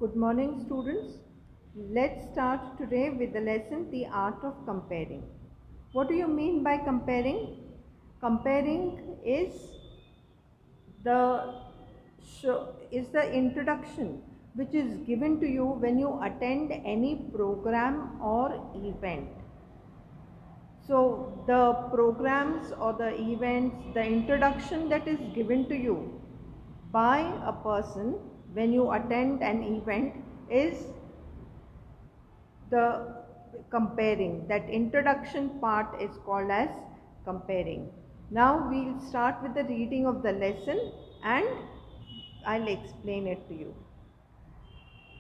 Good morning, students. Let's start today with the lesson The Art of Comparing. What do you mean by comparing? Comparing the is the introduction which is given to you when you attend any program or event. So the programs or the events, the introduction that is given to you by a person when you attend an event is the comparing. That introduction part is called as comparing. Now we'll start with the reading of the lesson and I'll explain it to you.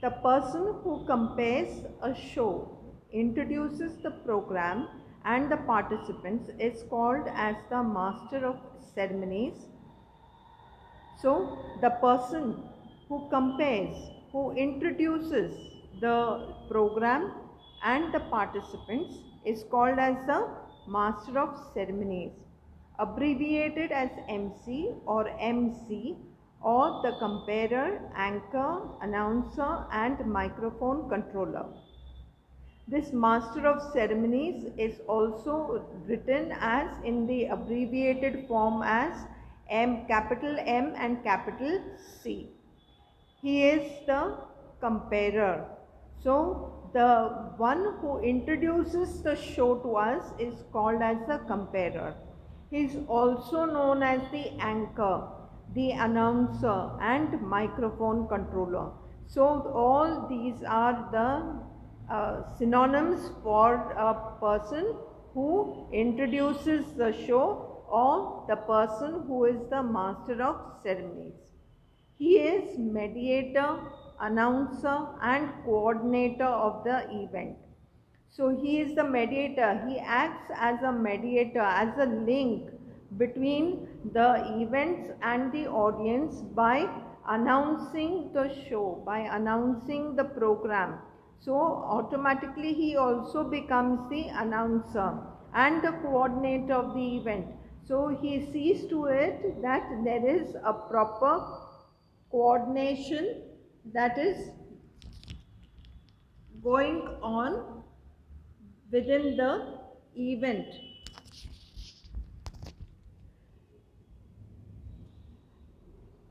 The person who compares a show, introduces the program and the participants is called as the master of ceremonies. So the person who compares, who introduces the program and the participants is called as the master of ceremonies, abbreviated as MC or MC, or the comparer, anchor, announcer and microphone controller. This master of ceremonies is also written as in the abbreviated form as capital M and capital C. He is the comparer. So the one who introduces the show to us is called as the comparer. He is also known as the anchor, the announcer and microphone controller. So all these are the synonyms for a person who introduces the show or the person who is the master of ceremonies. He is mediator, announcer and coordinator of the event. So he is the mediator. He acts as a mediator, as a link between the events and the audience by announcing the show, by announcing the program. So automatically he also becomes the announcer and the coordinator of the event. So he sees to it that there is a proper coordination that is going on within the event.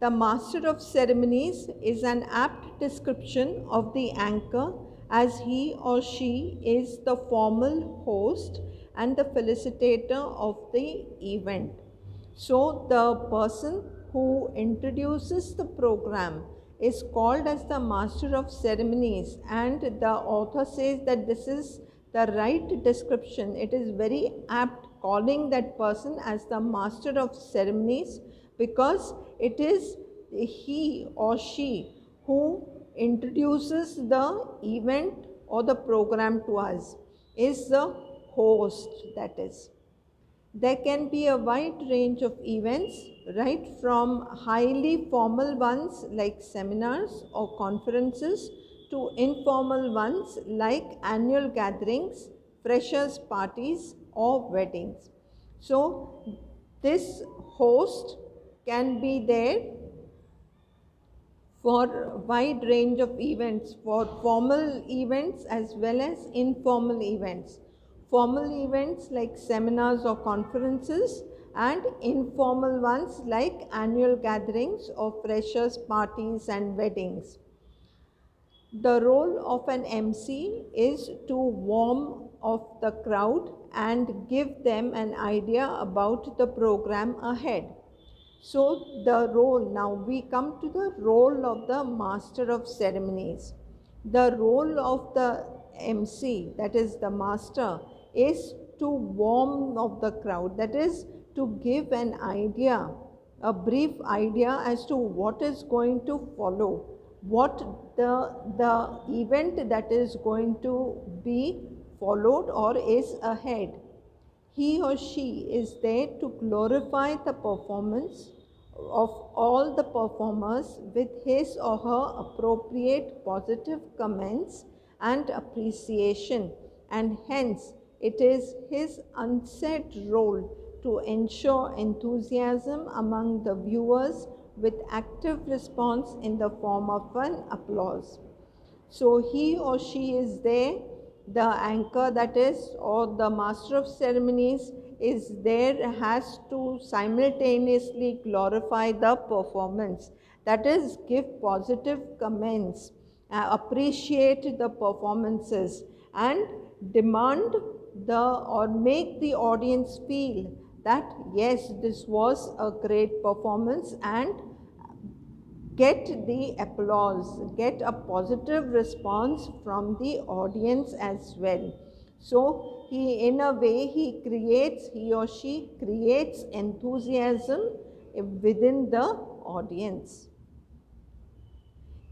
The master of ceremonies is an apt description of the anchor, as he or she is the formal host and the felicitator of the event. So the person who introduces the program is called as the master of ceremonies, and the author says that this is the right description. It is very apt calling that person as the master of ceremonies, because it is he or she who introduces the event or the program to us, is the host, that is. There can be a wide range of events, right from highly formal ones like seminars or conferences to informal ones like annual gatherings, freshers' parties or weddings. So this host can be there for a wide range of events, for formal events as well as informal events. Formal events like seminars or conferences, and informal ones like annual gatherings or freshers' parties and weddings. The role of an MC is to warm up the crowd and give them an idea about the program ahead. So the role, now we come to the role of the master of ceremonies. The role of the MC, that is the master, is to warm up the crowd, that is to give an idea, a brief idea as to what is going to follow, what the event that is going to be followed or is ahead. He or she is there to glorify the performance of all the performers with his or her appropriate positive comments and appreciation, and hence it is his unsaid role to ensure enthusiasm among the viewers with active response in the form of an applause. So he or she is there, the anchor that is, or the master of ceremonies is there, has to simultaneously glorify the performance, that is, give positive comments, appreciate the performances, and demand the or make the audience feel that yes, this was a great performance, and get the applause, get a positive response from the audience as well. So he, in a way, he or she creates enthusiasm within the audience.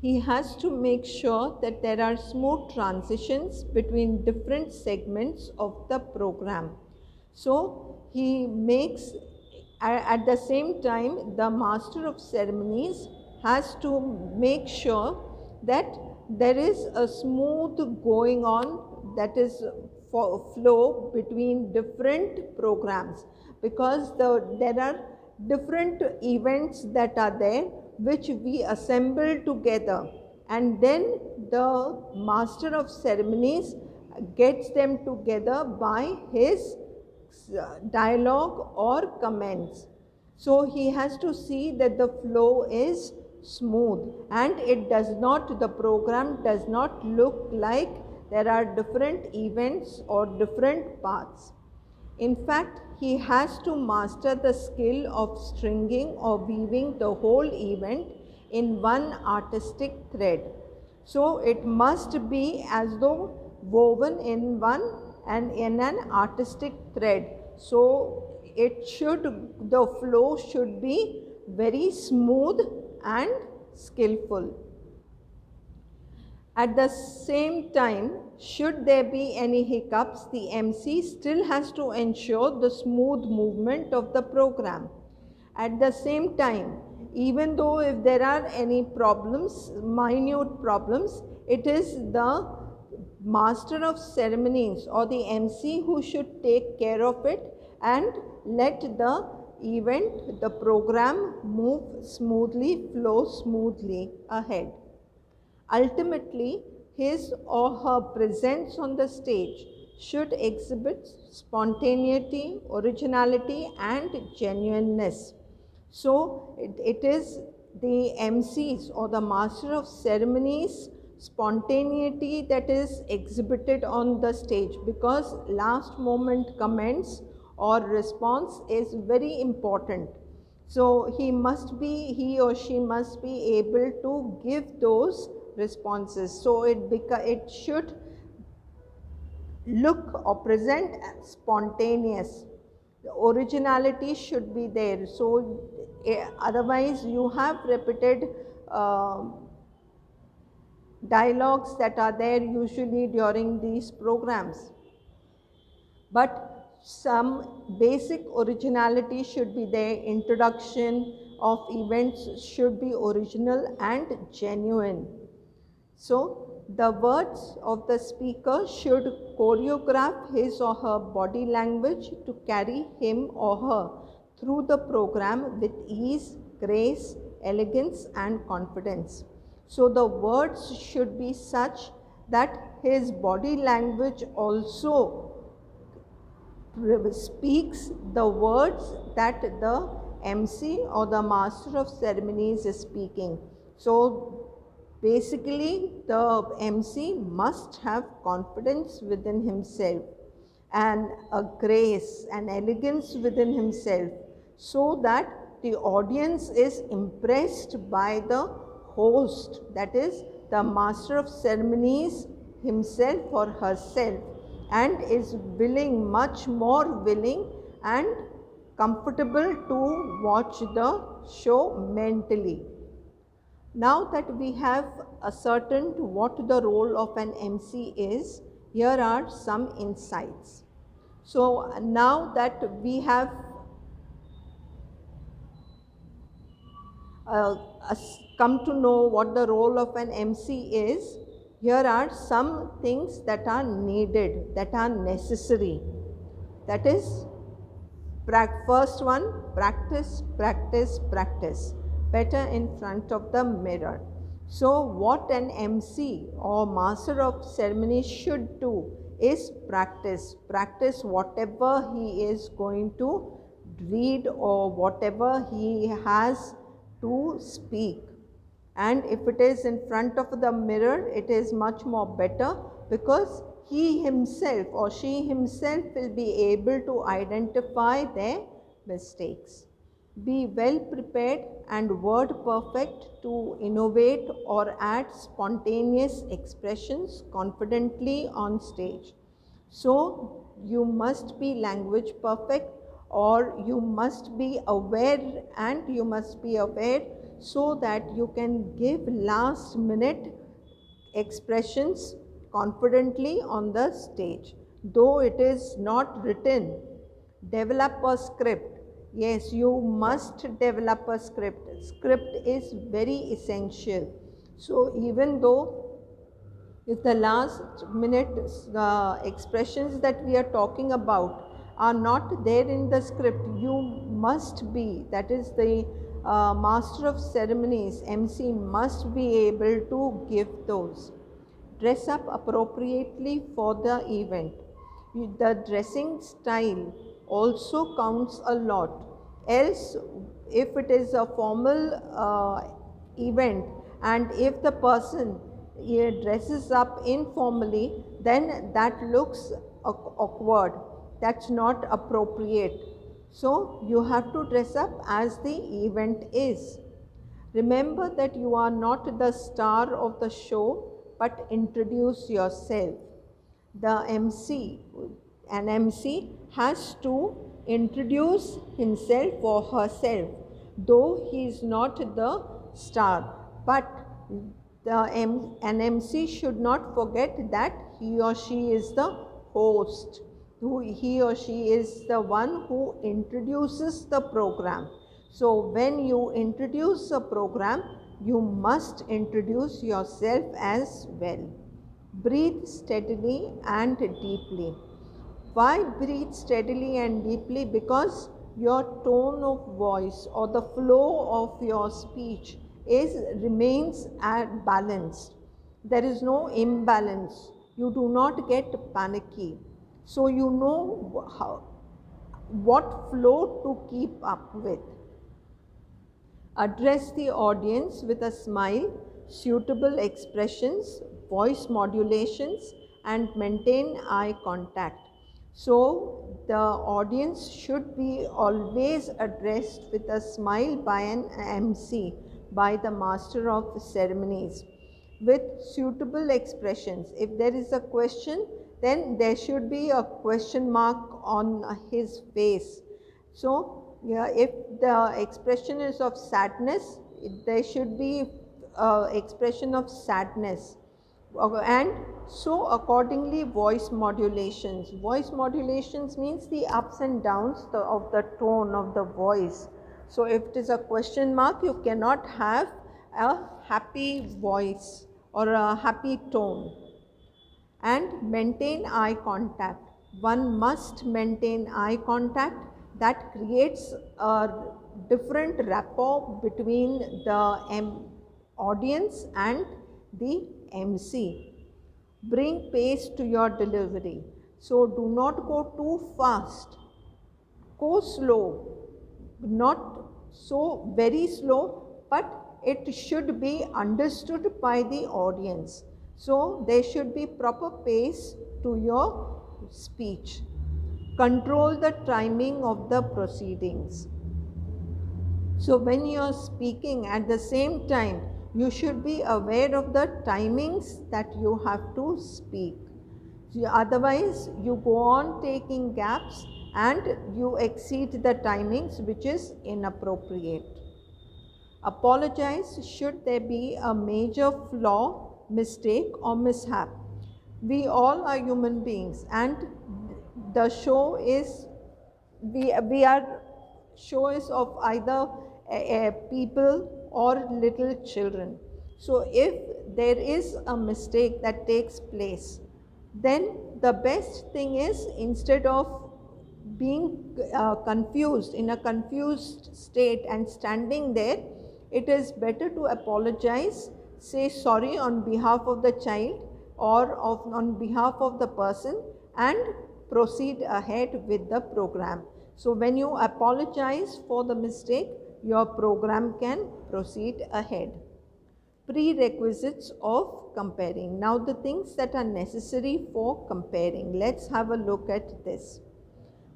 He has to make sure that there are smooth transitions between different segments of the program. So he makes, at the same time, the master of ceremonies has to make sure that there is a smooth going on, that is flow between different programs, because there are different events that are there which we assemble together, and then the master of ceremonies gets them together by his dialogue or comments. So he has to see that the flow is smooth and it does not, the program does not look like there are different events or different parts. In fact, he has to master the skill of stringing or weaving the whole event in one artistic thread. So it must be as though woven in one and in an artistic thread. So it should, the flow should be very smooth and skillful. At the same time, should there be any hiccups, the MC still has to ensure the smooth movement of the program. At the same time, even though if there are any problems, minute problems, it is the master of ceremonies or the MC who should take care of it and let the event, the program move smoothly, flow smoothly ahead. Ultimately, his or her presence on the stage should exhibit spontaneity, originality, and genuineness. So, it is the MCs or the master of ceremonies spontaneity that is exhibited on the stage, because last moment comments or response is very important. So he or she must be able to give those responses. So it should look or present spontaneous. The originality should be there. So otherwise you have repeated dialogues that are there usually during these programs. But some basic originality should be there. Introduction of events should be original and genuine. So the words of the speaker should choreograph his or her body language to carry him or her through the program with ease, grace, elegance, and confidence. So the words should be such that his body language also speaks the words that the MC or the master of ceremonies is speaking. So basically the MC must have confidence within himself and a grace and elegance within himself, so that the audience is impressed by the host, that is the master of ceremonies himself or herself, and is willing, much more willing and comfortable to watch the show mentally. Now that we have ascertained what the role of an MC is, here are some insights. So now that we have come to know what the role of an MC is, here are some things that are needed, that are necessary. That is, first one, practice, practice, practice. Better in front of the mirror. So what an MC or master of ceremonies should do is practice whatever he is going to read or whatever he has to speak. And if it is in front of the mirror, it is much more better, because he himself or she himself will be able to identify their mistakes. Be well prepared and word perfect to innovate or add spontaneous expressions confidently on stage. So you must be language perfect, or you must be aware, and you must be aware so that you can give last minute expressions confidently on the stage. Though it is not written, develop a script. Yes, you must develop a script. Script is very essential. So even though if the last minute expressions that we are talking about are not there in the script, you must be, that is the master of ceremonies, MC, must be able to give those. Dress up appropriately for the event. The dressing style also counts a lot. Else, if it is a formal event and if the person dresses up informally, then that looks awkward. That's not appropriate. So you have to dress up as the event is. Remember that you are not the star of the show, but introduce yourself. The MC, an MC has to introduce himself or herself, though he is not the star. But an MC should not forget that he or she is the host. He or she is the one who introduces the program. So when you introduce a program, you must introduce yourself as well. Breathe steadily and deeply. Why breathe steadily and deeply? Because your tone of voice or the flow of your speech remains at balanced. There is no imbalance. You do not get panicky. So you know what flow to keep up with. Address the audience with a smile, suitable expressions, voice modulations, and maintain eye contact. So the audience should be always addressed with a smile by an MC, by the master of ceremonies, with suitable expressions. If there is a question, then there should be a question mark on his face. So yeah, if the expression is of sadness, there should be expression of sadness. And so accordingly, voice modulations. Voice modulations means the ups and downs of the tone of the voice. So if it is a question mark, you cannot have a happy voice or a happy tone. And maintain eye contact. One must maintain eye contact. That creates a different rapport between the audience and the MC. Bring pace to your delivery. So do not go too fast. Go slow, not so very slow, but it should be understood by the audience. So there should be proper pace to your speech. Control the timing of the proceedings. So when you are speaking, at the same time, you should be aware of the timings that you have to speak. Otherwise, you go on taking gaps and you exceed the timings, which is inappropriate. Apologize should there be a major flaw, mistake, or mishap. We all are human beings, and the show is show is of either people or little children. So if there is a mistake that takes place, then the best thing is, instead of being confused, in a confused state and standing there, it is better to apologize, say sorry on behalf of the child or on behalf of the person and proceed ahead with the program. So when you apologize for the mistake, your program can proceed ahead. Prerequisites of comparing. Now the things that are necessary for comparing. Let's have a look at this.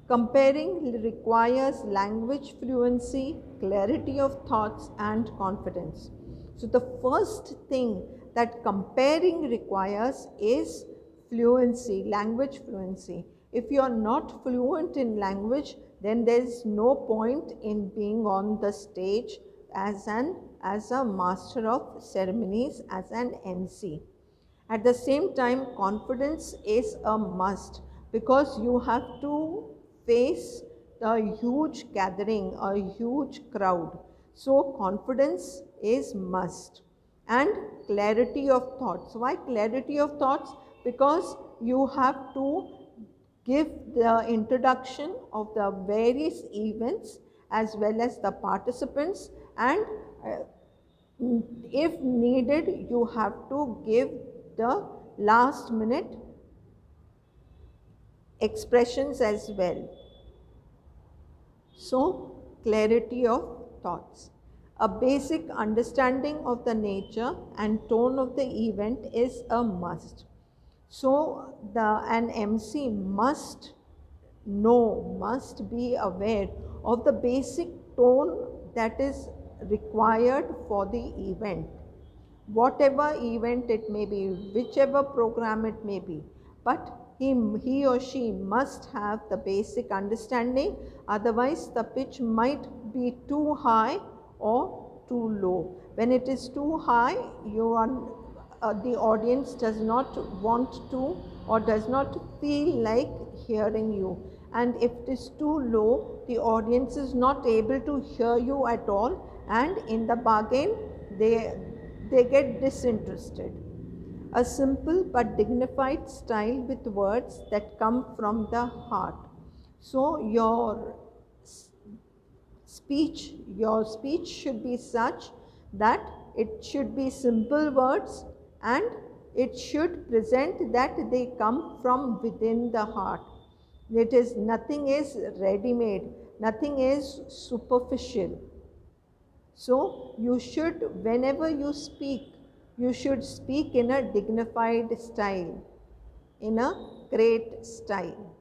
Comparing requires language fluency, clarity of thoughts, and confidence. So the first thing that comparing requires is fluency, language fluency. If you are not fluent in language, then there is no point in being on the stage as a master of ceremonies, as an MC. At the same time, confidence is a must, because you have to face a huge gathering, a huge crowd. So confidence is must. And clarity of thoughts. Why clarity of thoughts? Because you have to give the introduction of the various events as well as the participants, and if needed, you have to give the last minute expressions as well. So, clarity of thoughts. A basic understanding of the nature and tone of the event is a must. So, an MC must know, must be aware of the basic tone that is required for the event. Whatever event it may be, whichever program it may be, but he or she must have the basic understanding, otherwise the pitch might be too high or too low. When it is too high, the audience does not want to or does not feel like hearing you, and if it is too low, the audience is not able to hear you at all, and in the bargain they get disinterested. A simple but dignified style with words that come from the heart. So your speech should be such that it should be simple words, and it should present that they come from within the heart. Nothing is ready-made, nothing is superficial. So you should, whenever you speak, you should speak in a dignified style, in a great style.